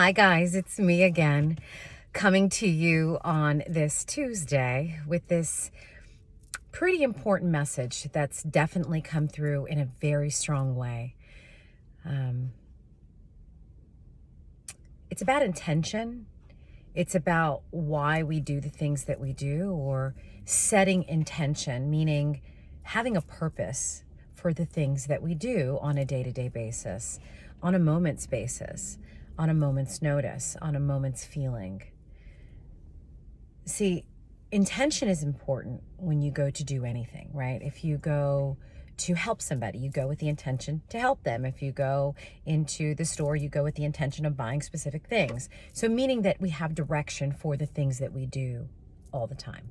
Hi guys, it's me again, coming to you on this Tuesday with this pretty important message that's definitely come through in a very strong way. It's about intention. It's about why we do the things that we do, or setting intention, meaning having a purpose for the things that we do on a day-to-day basis, on a moment's basis, on a moment's notice, on a moment's feeling. See, intention is important when you go to do anything, right? If you go to help somebody, you go with the intention to help them. If you go into the store, you go with the intention of buying specific things. So meaning that we have direction for the things that we do all the time.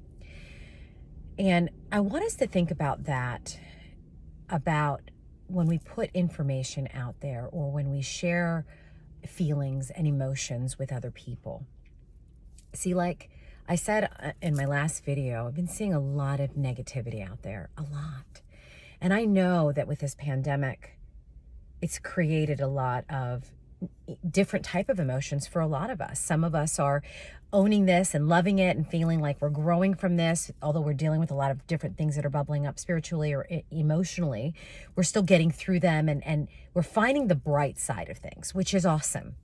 And I want us to think about that, about when we put information out there or when we share feelings and emotions with other people. See, like I said in my last video, I've been seeing a lot of negativity out there, a lot. And I know that with this pandemic, it's created a lot of different type of emotions for a lot of us. Some of us are owning this and loving it and feeling like we're growing from this, although we're dealing with a lot of different things that are bubbling up spiritually or emotionally. We're still getting through them and we're finding the bright side of things, which is awesome.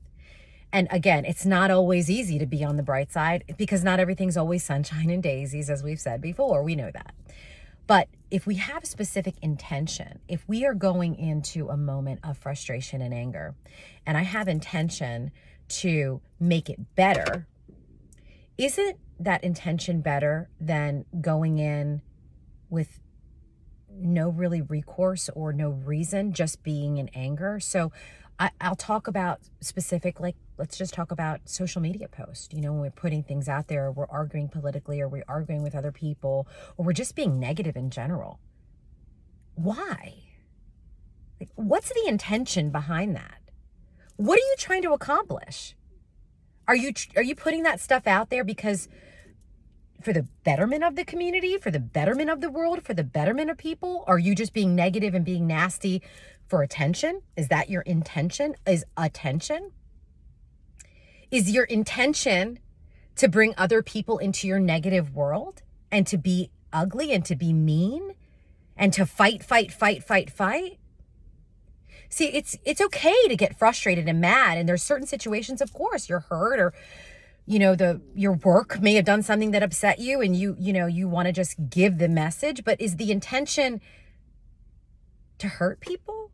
And again, it's not always easy to be on the bright side because not everything's always sunshine and daisies, as we've said before. We know that. But if we have a specific intention, if we are going into a moment of frustration and anger, and I have intention to make it better, isn't that intention better than going in with no really recourse or no reason, just being in anger? So I'll talk about specific, like, let's just talk about social media posts. You know, when we're putting things out there, we're arguing politically, or we're arguing with other people, or we're just being negative in general. Why? Like, what's the intention behind that? What are you trying to accomplish? Are you putting that stuff out there because for the betterment of the community, for the betterment of the world, for the betterment of people? Are you just being negative and being nasty for attention? Is that your intention? Is attention? Is your intention to bring other people into your negative world and to be ugly and to be mean and to fight? See, it's okay to get frustrated and mad. And there's certain situations, of course, you're hurt, or your work may have done something that upset you and you want to just give the message, but is the intention to hurt people?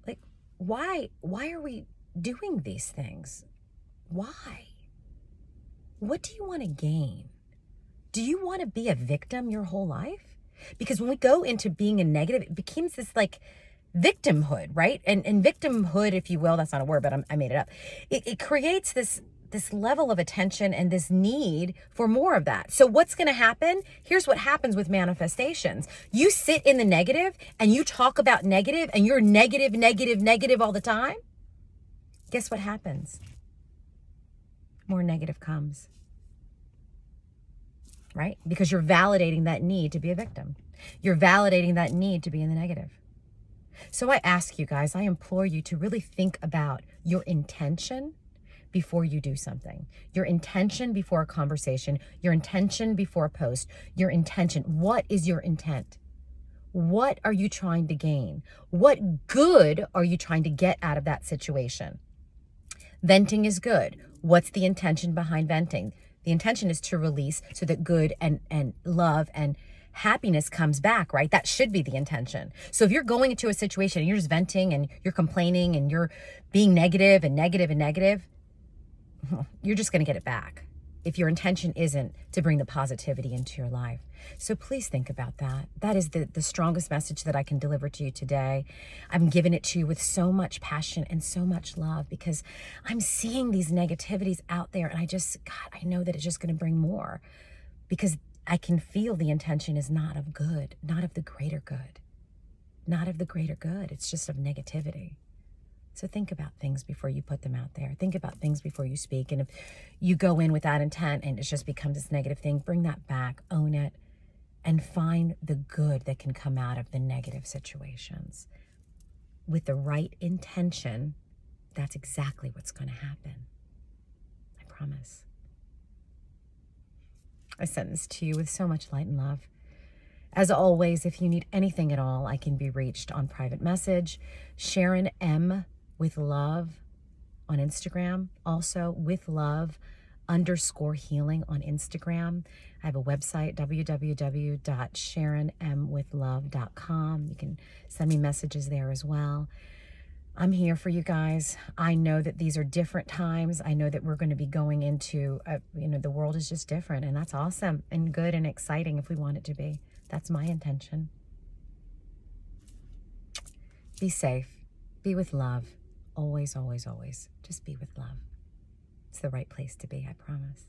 Like, why are we doing these things? Why? What do you want to gain? Do you want to be a victim your whole life? Because when we go into being a negative, it becomes this like victimhood, right? And victimhood, if you will, that's not a word, but I made it up. It creates this level of attention and this need for more of that. So what's going to happen? Here's what happens with manifestations. You sit in the negative and you talk about negative and you're negative all the time. Guess what happens? More negative comes. Right? Because you're validating that need to be a victim. You're validating that need to be in the negative. So I ask you guys, I implore you to really think about your intention before you do something. Your intention before a conversation, your intention before a post, your intention. What is your intent? What are you trying to gain? What good are you trying to get out of that situation? Venting is good. What's the intention behind venting? The intention is to release so that good and love and happiness comes back, right? That should be the intention. So if you're going into a situation and you're just venting and you're complaining and you're being negative, you're just going to get it back if your intention isn't to bring the positivity into your life. So please think about that. That is the strongest message that I can deliver to you today. I'm giving it to you with so much passion and so much love because I'm seeing these negativities out there, and I know that it's just going to bring more, because I can feel the intention is not of good, not of the greater good, not of the greater good. It's just of negativity. So think about things before you put them out there. Think about things before you speak. And if you go in with that intent and it just becomes this negative thing, bring that back, own it, and find the good that can come out of the negative situations with the right intention that's exactly what's going to happen. I promise. I send this to you with so much light and love. As always, if you need anything at all, I can be reached on private message. Sharon M. with Love on Instagram. Also with Love _healing on Instagram. I have a website, www.sharonmwithlove.com. You can send me messages there as well. I'm here for you guys. I know that these are different times. I know that we're going to be going into, the world is just different, and that's awesome and good and exciting if we want it to be. That's my intention. Be safe. Be with love. Always, always, always. Just be with love. It's the right place to be, I promise.